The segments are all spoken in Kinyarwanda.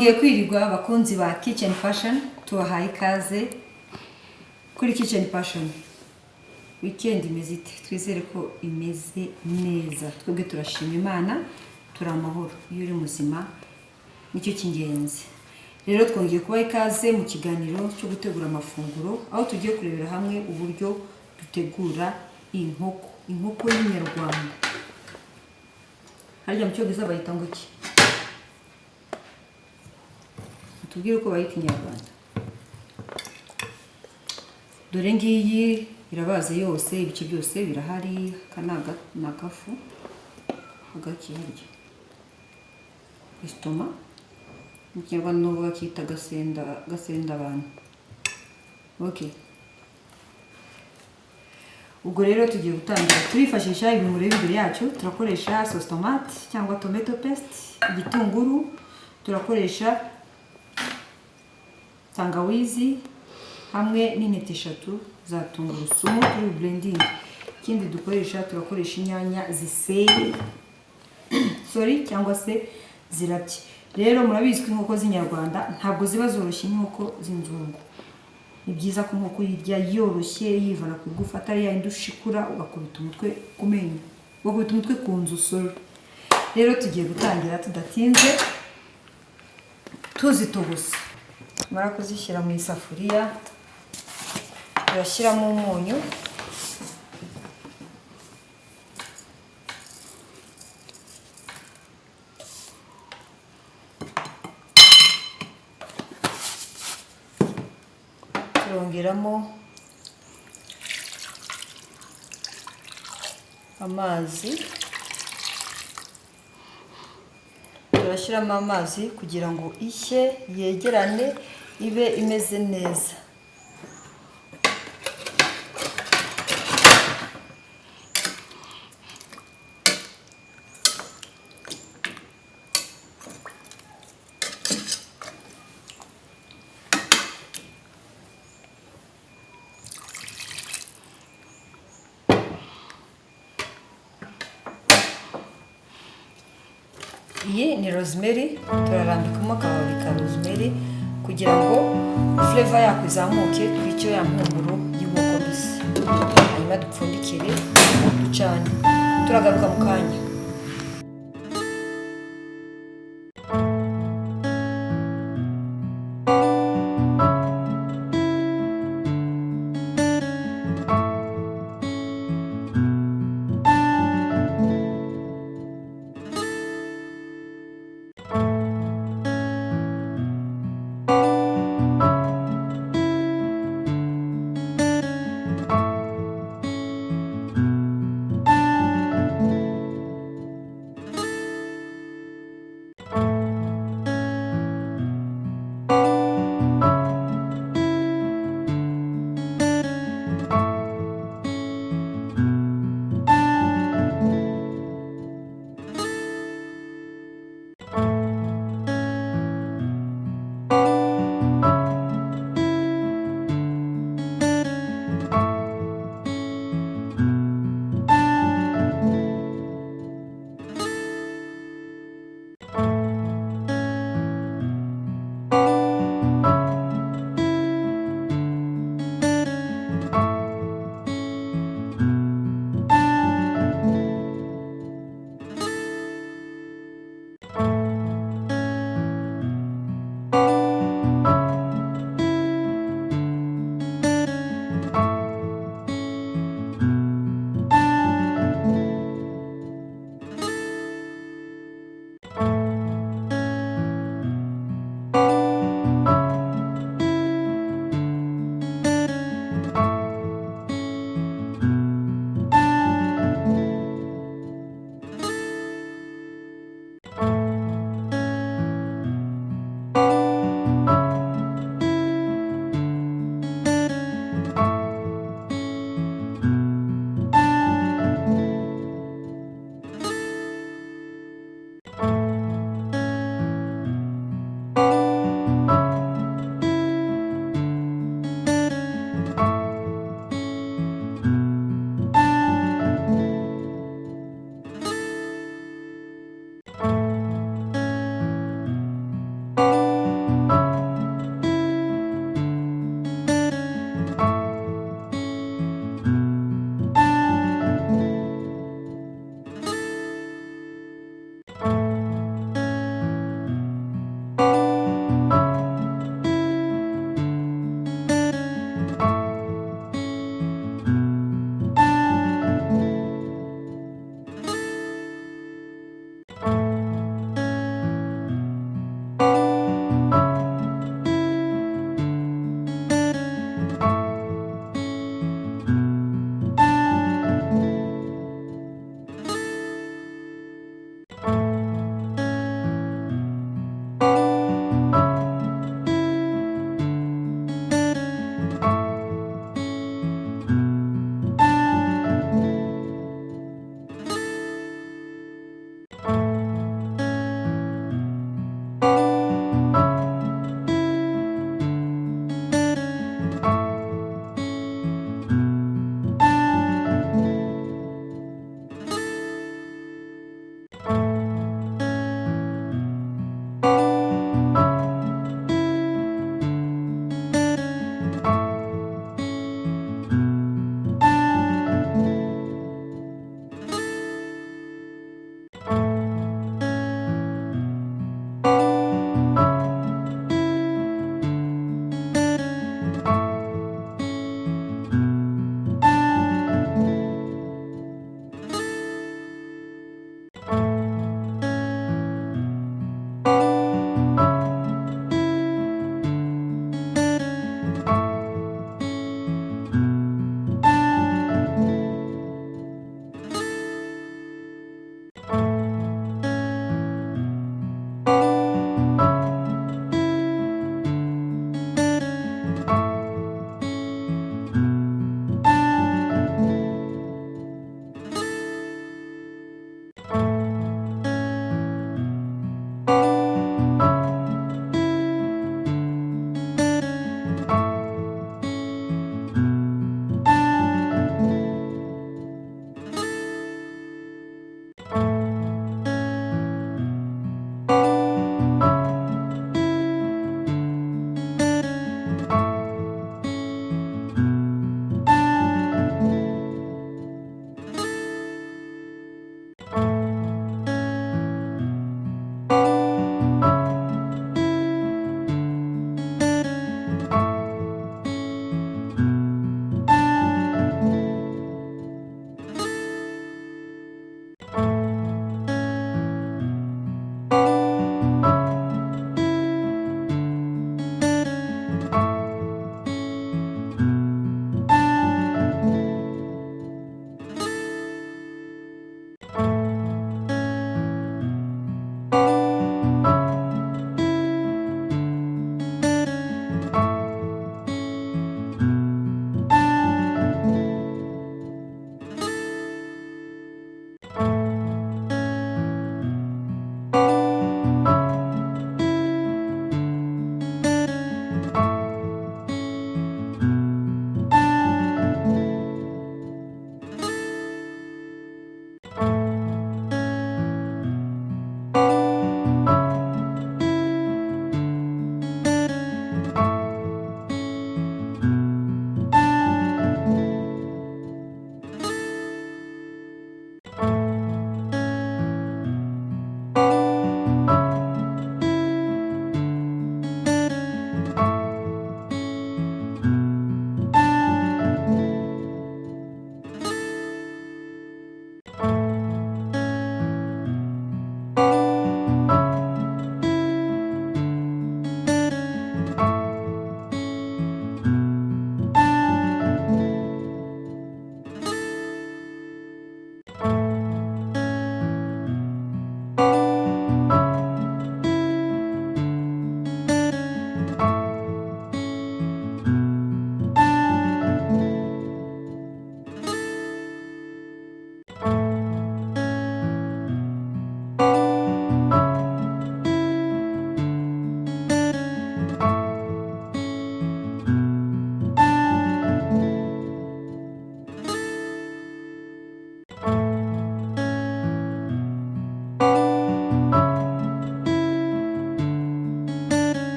Mwongeye kwirirwa abakunzi ba Kitchen Passion, tubahaye ikaze kuri Kitchen Passion. Weekend imeze ite? Twizere ko imeze neza. Twebwe turashima Imana, turi amahoro. Iyo uri muzima nicyo cy'ingenzi. Rero twongeye kubaha ikaze mu kiganiro cyo gutegura amafunguro, aho tugiye kurebera hamwe uburyo dutegura inkoko. Inkoko y'inyarwanda. Harya mu cyongereza bayita ngo iki? Tubwire uko bayita inyarwanda. Dore ngiyi irabaze yose, ibice byose birahari, kanaga nagafu hagati hirya. Istoma mu kinyarwanda no bakita gasenda abantu. Okay. Ubwo rero tugiye gutangira turifashisha ibimuri bibiri yacu. Turakoresha sauce tomate cyangwa tomato paste, igitunguru, turakoresha tangawizi hamwe n'intete 3 za tungurusumu kuri blending. Ikindi dukoresha turakoresha inyanya ziseye cyangwa se zirabye. Rero murabizi ko inkoko z'inyarwanda ntabwo ziba zoroshye nk'uko z'inzungu. Ni byiza ko inkoko yirya yoroshye yivana ku igufa, atari ya indushikura ugakubita umutwe ku menyo, ugakubita umutwe ku nzu soro. Rero tugiye gutangira tudatinze tuzitogosa. Mara kuzishyira mu isafuriya, turashyiramo umunyu, turongeramo amazi, turashyiramo amazi kugira ngo ishye yegerane ibe imeze neza. Iyi ni rosemary, turarambikamo akababi ka rosemary kugira ngo flavor yako izamuke, twice ya mpumuro y'inkoko mbisi. Hanyuma dupfundikire ducane. Turagaruka mu kanya.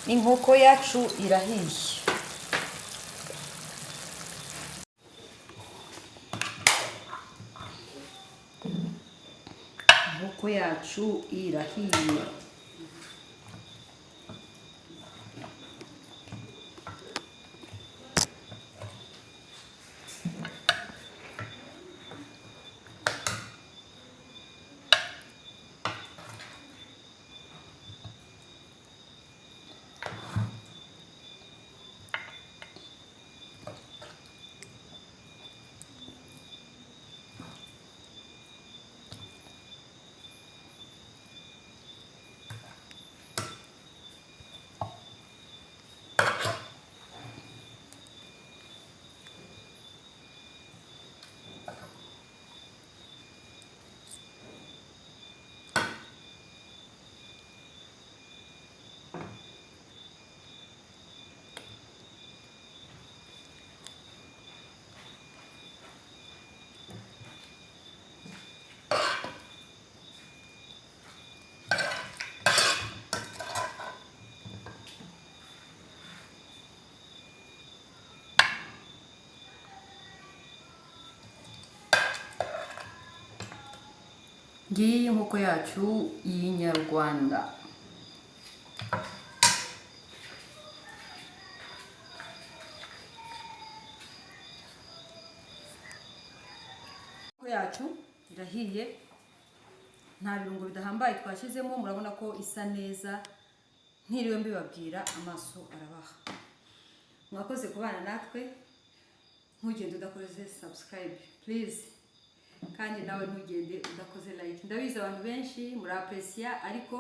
inkoko yacu irahiye. Inkoko yacu irahiye. Ngiyi inkoko yacu y'inyarwanda. Inkoko yacu irahiye, nta birungo bidahambaye twashizemo, murabona ko isa neza. Ntiriwe mbibabwira, amaso arabaha. Mwakoze kubana natwe, ntugende udakoze subscribe please, kandi nawe ntugende udakoze like. Ndabizi abantu benshi muri appreciate ariko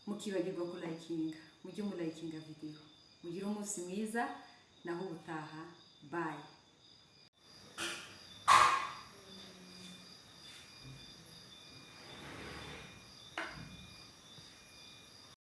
mukibagirwa ku likinga. Mujye mu likinga video. Mugire umunsi mwiza, naho ubutaha. Bye.